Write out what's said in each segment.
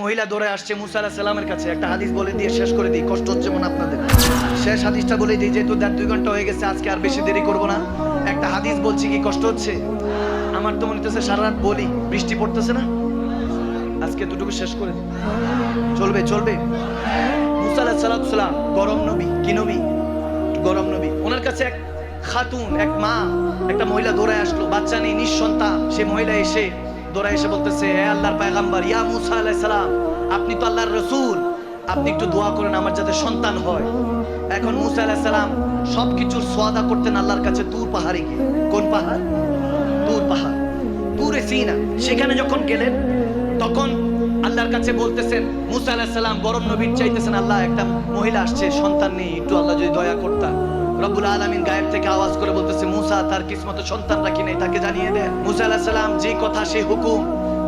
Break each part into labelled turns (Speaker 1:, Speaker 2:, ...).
Speaker 1: মহিলা দৌড়ে আসছে মুসা আলাইহিস সালামের কাছে। একটা হাদিস বলে দিয়ে শেষ করে দিই, কষ্ট হচ্ছে মনে আপনাদের। শেষ হাদিসটা বলে দিই, যেহেতু 2 ঘন্টা হয়ে গেছে, আজকে আর বেশি দেরি করব না। একটা হাদিস বলছি, কি কষ্ট হচ্ছে আমার তো মনে হচ্ছে সারা রাত বলি, বৃষ্টি পড়তেছে না, আজকে দুটুকু শেষ করে দিই। চলবে চলবে। মুসা আলাইহিস সালাম গরম নবী, কি নবী? গরম নবী। ওনার কাছে এক খাতুন, এক মা, একটা মহিলা দৌড়ায় আসলো, বাচ্চা নেই, নিঃসন্তান। সে মহিলা এসে দৌড়ায় এসে বলতেছে, হে আল্লাহর পয়গম্বর, ইয়া মুসা আলাইহিস সালাম, আপনি তো আল্লাহর রাসূল, আপনি একটু দোয়া করেন আমার যাতে সন্তান হয়। এখন মুসা আলাইহিস সালাম সবকিছুর সোয়াদা করতেন আল্লাহর কাছে তুর পাহাড়ে গিয়ে। কোন পাহাড়? তুর পাহাড়, তুরে সিনা। সেখানে যখন গেলেন তখন আল্লাহর কাছে বলতেছেন, মুসা আলাইহিস সালাম গরম নবীর চাইতেছেন, আল্লাহ একটা মহিলা আসছে, সন্তান নেই, একটু আল্লাহ যদি দয়া করতা। রব্বুল আলামিন গায়েব থেকে আওয়াজ করে বলতেছে, মুসা তার কিসমতে সন্তান রাখি নাই, তাকে জানিয়ে দেন। মুসা আলাইহিস সালাম যে কথা সেই হুকুম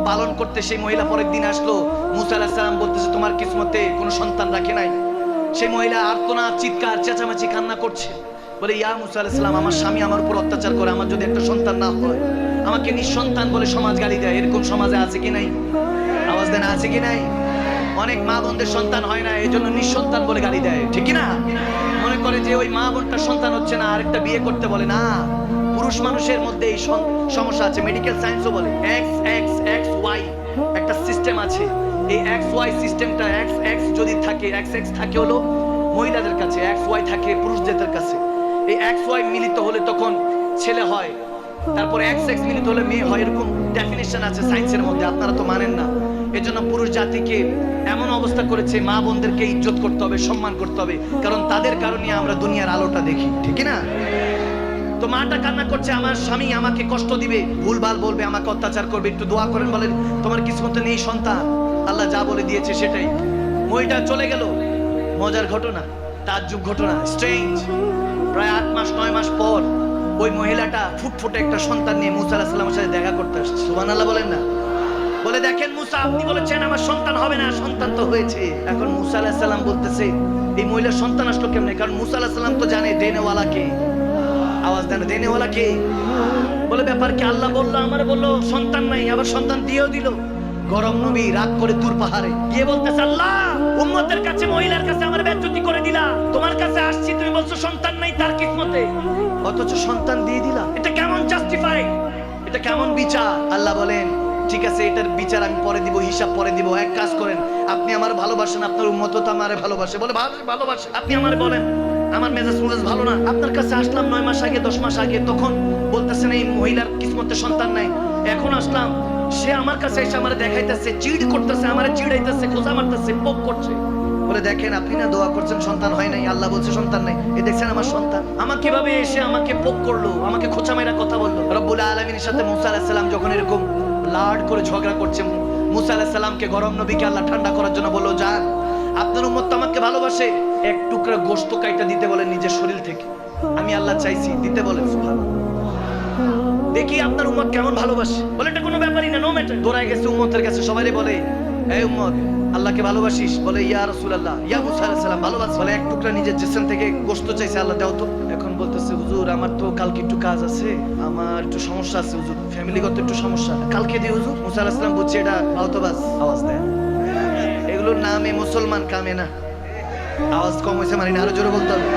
Speaker 1: পালন করতে সেই মহিলা পরের দিন আসলো। মুসা আলাইহিস সালাম বলতেছে, তোমার কিসমতে কোনো সন্তান রাখে নাই। সেই মহিলা আর্তনাদ, চিৎকার, চেঁচামেচি, কান্না করছে, বলে, ইয়া মুসা আলাইহিস সালাম, আমার স্বামী আমার উপর অত্যাচার করে, আমার যদি একটা সন্তান না হয়, আমাকে নিঃসন্তান বলে সমাজ গালি দেয়। এরকম সমাজে আছে কি নাই? আওয়াজ দেন, আছে কি নাই? অনেক মা বোনদের সন্তান হয় না, এই জন্য নিঃসন্তান বলে গালি দেয়, ঠিক কি না? মনে করে যে ওই মা বোনটার সন্তান হচ্ছে না, আরেকটা বিয়ে করতে বলে। না, পুরুষ মানুষের মধ্যে এই সমস্যা আছে। মেডিকেল সায়েন্সও বলে এক্স এক্স এক্স ওয়াই একটা সিস্টেম আছে। এই এক্স ওয়াই সিস্টেমটা, এক্স এক্স যদি থাকে, এক্স এক্স থাকে হলো মহিলাদের কাছে, এক্স ওয়াই থাকে পুরুষদের কাছে। এই এক্স ওয়াই মিলিত হলে তখন ছেলে হয়, তারপর এক্স এক্স মিলিত হলে মেয়ে হয়, এরকম ডেফিনিশন আছে সায়েন্সের মধ্যে, আপনারা তো মানেন না। এজন্য পুরুষ জাতিকে এমন অবস্থা করেছে, মা বোনদেরকে ইজ্জত করতে হবে, সম্মান করতে হবে, কারণ তাদের কারণে আমরা দুনিয়ার আলোটা দেখি, ঠিক না? তো মাটা কান্না করছে, আমার স্বামী আমাকে কষ্ট দিবে, ভুলভাল বলবে, আমাকে অত্যাচার করবে, একটু দোয়া করেন, বলেন তোমার কিসমতে নেই সন্তান, আল্লাহ যা বলে দিয়েছে সেটাই। মহিলা চলে গেল। মজার ঘটনা, তাজ্জুব ঘটনা, স্ট্রেঞ্জ। প্রায় 8 মাস 9 মাস পর ওই মহিলাটা ফুটফুটে একটা সন্তান নিয়ে মুসা আলাইহিস সালামের সাথে দেখা করতে আসছে। সুবহানাল্লাহ বলেন না? বলে, দেখেন মুসা, আপনি বলেছেন আমার সন্তান হবে না, সন্তান তো হয়েছে। এখন মুসা আলাইহিস সালাম বলতেছে, এই মহিলার সন্তান আসলো কেমনে? কারণ মুসা আলাইহিস সালাম তো জানে দেনেওয়ালা কে। আওয়াজ দেন, দেনেওয়ালা কে? বলে, ব্যাপার কি? আল্লাহ বললো, আমার বললো সন্তান নাই, আবার সন্তান দিয়েও দিল। গরম নবী রাগ করে তুর পাহাড়ে গিয়ে বলতেছে, আল্লাহ, উম্মতের কাছে, মহিলার কাছে আমার বেজ্জতি করে দিলা, তোমার কাছে আসছি, তুমি বলছো সন্তান নাই তার কিসমতে, অথচ সন্তান দিয়ে দিলা। এটা কেমন জাস্টিফাই? এটা কেমন বিচার? আল্লাহ বলেন, ঠিক আছে, এটার বিচার আমি পরে দিব, হিসাব পরে দিব। এক কাজ করেন, আপনি আমার ভালোবাসেন, আপনার উম্মত তো আমারে ভালোবাসে। বলে, ভালোবাসে, আপনি আমার বলেন, আমার মেজাজ ভালো না, আপনার কাছে আসলাম 9 মাস আগে, 10 মাস আগে, তখন বলতেছেন এই মহিলার কিসমতে সন্তান নাই। এখন আসলাম, সে আমার কাছে এসে আমার দেখাইতেছে, চিড় করতেছে, আমার চিড়াইতেছে, খোঁজা মারতেছে, পোক করছে। বলে, দেখেন, আপনি না দোয়া করছেন সন্তান হয় নাই, আল্লাহ বলছে সন্তান নাই, এই দেখছেন আমার সন্তান। আমাকে কিভাবে এসে আমাকে পোক করলো, আমাকে খোঁচা মাইরা কথা বললো। রব্বুল আলামিনের সাথে মুসা আলাইহিস সালাম যখন এরকম লাড করে ঝগড়া করছে, মুসা আলাইহিস সালামকে গরম নবীকে আল্লাহ ঠান্ডা করার জন্য বললো, যান, আপনার উম্মত তো আমাকে ভালোবাসে, এক টুকরা গোশত কাইটা দিতে বলেন নিজের শরীর থেকে, আমি আল্লাহ চাইছি, দিতে বলেন। সুবহানাল্লাহ। দেখি আপনার উম্মত কেমন ভালোবাসে। বলে, এটা কোনো ব্যাপারই না, নো ম্যাটার। দৌড়ায় গেছে উম্মতের কাছে, সবাই বলে, এই উম্মত, আল্লাহকে ভালোবাসিস? বলে, ইয়া রাসূলুল্লাহ, ইয়া মুসা আলাইহিস সালাম, ভালোবাস। বলে, এক টুকরা নিজের জিসম থেকে গোশত চাইছে, আল্লাহ দাও তো। এখন বলতেছে, হুজুর, আমার তো কালকে একটু কাজ আছে, আমার একটু সমস্যা আছে হুজুর, ফ্যামিলিগত একটু সমস্যা, কালকে দিই হুজুর। মুসা আলাইহিস সালাম বলছে, এটা আওতাবাস। আওয়াজ দেয়, এগুলোর নামে মুসলমান, কামে না। আওয়াজ কম হয়েছে মানে না, আরো জোরে বলতে হবে।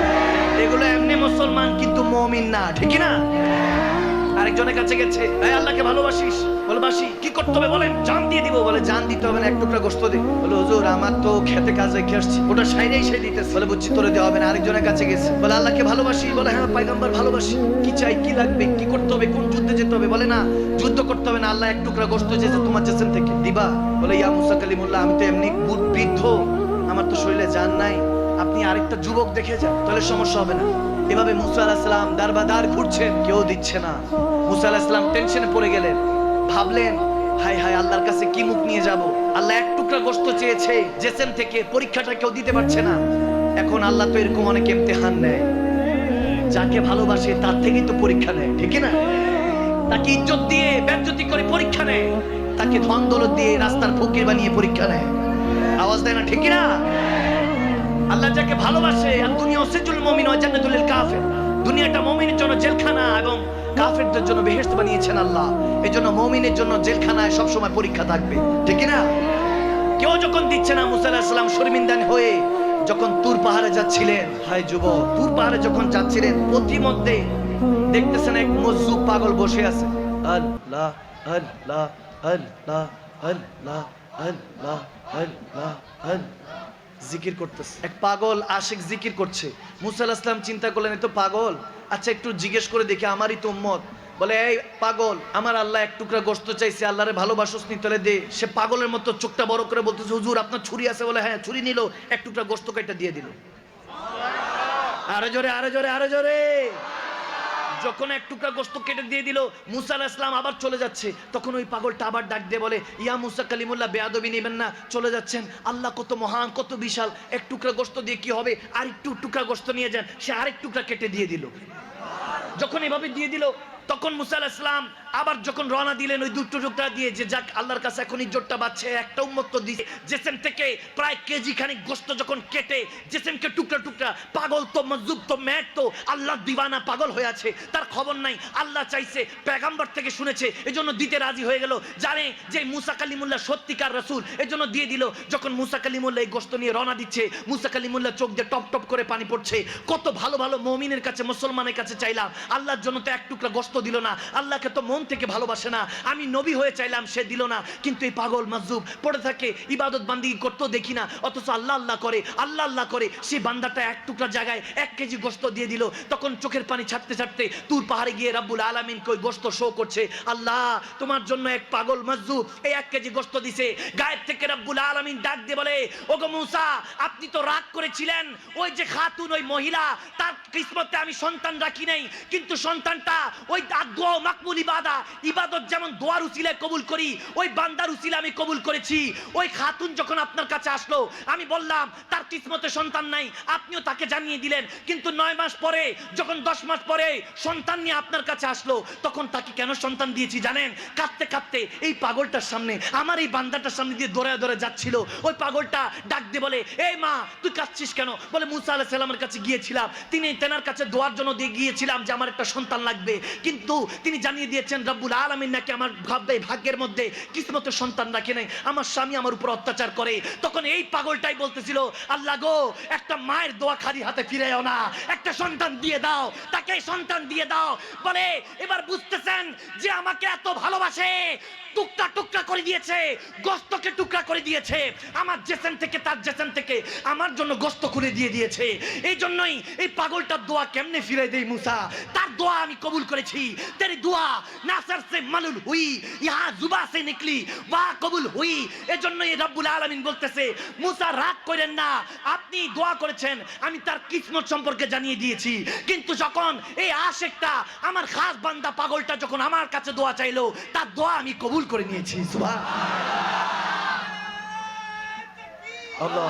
Speaker 1: এগুলো এমনি মুসলমান, কিন্তু মুমিন না, ঠিক না? আরেকজনের কাছে গেছে, এই আল্লাহকে ভালোবাসিস? বলে, বাসি। কি করতে হবে বলেন? জান দিয়ে দিব। বলে, জান দিতে হবে না, এক টুকরা গোশত দে। বলে, হুজুর, আমার তো খেতে কাজ রেখে আসছি, ওটা সাইডেই সাই দিতেছে। বলে, বুঝছি, তোরে দেওয়া হবে না। আরেকজনের কাছে গেছে, বলে, আল্লাহকে ভালোবাসি? বলে, হ্যাঁ পয়গম্বর ভালোবাসি। কি চাই, কি লাগবে, কি করতে হবে, কোন যুদ্ধে যেতে হবে? বলে, না, যুদ্ধ করতে হবে না, আল্লাহ এক টুকরা গোশত চেয়েছে তোমার জিসম থেকে, দিবা? বলে, ইয়া মুসা কালিমুল্লাহ, আমি তো এমনি বৃদ্ধ, আমার তো শরীরে জান নাই, আপনি আরেকটা যুবক দেখে যান, তাহলে সমস্যা হবে না। এভাবে মুসা আলাইহিস সালাম দারবাদার ঘুরছেন, কেউ দিচ্ছে না। মুসা আলাইহিস সালাম টেনশনে পড়ে গেলেন, ভাবলেন, হায় হায়, আল্লাহর কাছে কি মুখ নিয়ে যাব? আল্লাহ এক টুকরা গোশত চেয়েছে জেসেম থেকে, পরীক্ষাটা কেউ দিতে পারছে না। এখন আল্লাহ তো এরকম অনেক ইমতিহান নেয়, যাকে ভালোবাসে তার থেকেই তো পরীক্ষা নেয়, ঠিক না? তাকে ইজ্জত দিয়ে বেজ্জতি করে পরীক্ষা নেয়, তাকে ধন দৌলত দিয়ে রাস্তার ফকির বানিয়ে পরীক্ষা নেয়। আওয়াজ দেয় না, ঠিক না? আল্লাহ যাকে ভালোবাসে, আর দুনিয়া সিজুল মুমিন ওয়া জান্নাতুল লিল কাফির, দুনিয়াটা মুমিনের জন্য জেলখানা এবং কাফেরদের জন্য বেহেশত বানিয়েছেন আল্লাহ। এজন্য মুমিনের জন্য জেলখানায় সব সময় পরীক্ষা থাকবে, ঠিক না? কেউ যখন দিচ্ছে না, মুসা আলাইহিস সালাম শর্মিন্দান হয়ে যখন তুর পাহাড়ে যাচ্ছিলেন, হায় যুবক, তুর পাহাড়ে যখন যাচ্ছিলেন, প্রতিমধ্যে দেখতেছেন এক মজজুব পাগল বসে আছে। আল্লাহ আল্লাহ আল্লাহ আল্লাহ আল্লাহ আল্লাহ আল্লাহ জিকির করতেছে। এক পাগল আশিক জিকির করছে। মুসা আলাইহিস সালাম চিন্তা করলেন, এ তো পাগল, আচ্ছা একটু জিজ্ঞেস করে দেখি, আমারই তো উম্মত। বলে, এই পাগল, আমার আল্লাহ এক টুকরা গোশত চাইছে, আল্লাহরে ভালোবাসোস নি, তাহলে দে। সে পাগলের মতো চোখটা বড় করে বলতেছে, হুজুর আপনার ছুরি আছে? বলে হ্যাঁ, ছুরি নিল, এক টুকরা গোশত কেটে দিয়ে দিল। আরো জোরে, আরো জোরে, আরো জোরে। যখন এক টুকরা গোশত কেটে দিয়ে দিল, মুসা আলাইহিস সালাম আবার চলে যাচ্ছে, তখন ওই পাগলটা আবার ডাক দিয়ে বলে, ইয়া মুসা কালিমুল্লাহ, বেয়াদবি নেবেন না, চলে যাচ্ছেন, আল্লাহ কত মহান, কত বিশাল, এক টুকরা গোশত দিয়ে কি হবে, আর একটু টুকরা গোশত নিয়ে যান। সে আরেক টুকরা কেটে দিয়ে দিল। যখন এভাবে দিয়ে দিল, তখন মুসা আলাইহিস সালাম আবার যখন রওনা দিলেন ওই দুটো টুকরা দিয়ে, যে যাক আল্লাহর কাছে এখন ইজ্জতটা বাঁচছে, একটা উম্মত তো দিয়েছে। জেসেম থেকে প্রায় কেজি খানিক গোশত যখন কেটে জেসেমকে টুকরা টুকরা, পাগল তো মজজুব তো ম্যাট তো আল্লাহর দিওয়ানা পাগল হয়ে আছে, তার খবর নাই। আল্লাহ চাইছে, পেগম্বর থেকে শুনেছে, এজন্য দিতে রাজি হয়ে গেল। জানে যে মুসা কালিমুল্লাহ সত্যিকার রাসূল, এজন্য দিয়ে দিল। যখন মুসা কালিমুল্লাহ এই গোশত নিয়ে রওনা দিচ্ছে, মুসা কালিমুল্লাহ চোখ দিয়ে টপ টপ করে পানি পড়ছে। কত ভালো ভালো মুমিনের কাছে, মুসলমানের কাছে চাইলাম, আল্লাহর জন্য তো এক টুকরা গোশত দিল না, আল্লাহকে তো মন থেকে ভালোবাসে না। আমি নবী হয়ে চাইলাম, সে দিল না। কিন্তু এই পাগল মাজুব পড়ে থাকে, ইবাদত বান্দিগি করতেও দেখি না, অথচ আল্লাহ আল্লাহ করে, আল্লাহ আল্লাহ করে। সেই বান্দাটা এক টুকরা জায়গায় 1 কেজি গোশত দিয়ে দিল। তখন চোখের পানি ছাড়তে ছাড়তে তুর পাহাড়ে গিয়ে রব্বুল আলামিনকে ওই গোশত শো করছে। আল্লাহ, তোমার জন্য এক পাগল মাজুব এই 1 কেজি গোশত দিছে। গায়েব থেকে রব্বুল আলামিন ডাক দিয়ে বলে, ওগো মুসা, আপনি তো রাগ করেছিলেন, ওই যে খাতুন, ওই মহিলা, তার কিসমতে আমি সন্তান রাখি নাই, কিন্তু সন্তানটা ওই দোয়া মাকবুল ইবাদত যেমন দোয়ার উসিলায় কবুল করি, ওই বান্দার উসিলা আমি কবুল করেছি। ওই খাতুন যখন আপনার কাছে আসলো, আমি বললাম তার কিসমতে সন্তান নাই, আপনিও তাকে জানিয়ে দিলেন। কিন্তু 9 মাস পরে, যখন 10 মাস পরে সন্তান নিয়ে আপনার কাছে আসলো, তখন তাকে কেন সন্তান দিয়েছি জানেন? কাঁদতে কাঁদতে এই পাগলটার সামনে, আমার এই বান্দাটার সামনে দিয়ে দৌড়ে দৌড়ে যাচ্ছিল। ওই পাগলটা ডাক দিয়ে বলে, এই মা, তুই কাঁদছিস কেন? বলে, মুসা আলাইহিস সালামের কাছে গিয়েছিলাম, তেনার কাছে দোয়ার জন্য দিয়ে গিয়েছিলাম যে আমার একটা সন্তান লাগবে, কিন্তু তিনি জানিয়ে দিয়েছেন রব্বুল আলামিন নাকি আমার ভাগ্যের মধ্যে কিসমতে সন্তান রাখে নাই, আমার স্বামী আমার উপর অত্যাচার করে। তখন এই পাগলটাই বলতেছিল, আল্লাহ গো, একটা মায়ের দোয়া খালি হাতে ফিরেও না, একটা সন্তান দিয়ে দাও, তাকে সন্তান দিয়ে দাও। বলে, এবার বুঝতেছেন যে আমাকে এত ভালোবাসে, টুকরা টুকরা করে দিয়েছে, গোশতকে টুকরা করে দিয়েছে, আমার জেসেম থেকে তার জেসেম থেকে আমার জন্য গোশত খুলে দিয়ে দিয়েছে। এই জন্যই এই পাগলটার দোয়া কেমনে ফিরে দেই মুসা, তার দোয়া আমি কবুল করেছি। তেরি দোয়া নাসার সে মালুল হুই, ইহা জুবা সে নিকলি ওয়া কবুল হুই। এজন্যই রব্বুল আলামিন বলতেছে, মুসা রাগ করেন না, আপনি দোয়া করেছেন, আমি তার কিসমত সম্পর্কে জানিয়ে দিয়েছি। কিন্তু যখন এই আশিকটা, আমার খাস বান্দা পাগলটা যখন আমার কাছে দোয়া চাইলো, তার দোয়া আমি কবুল করে নিয়েছি। সুবহানাল্লাহ। আল্লাহ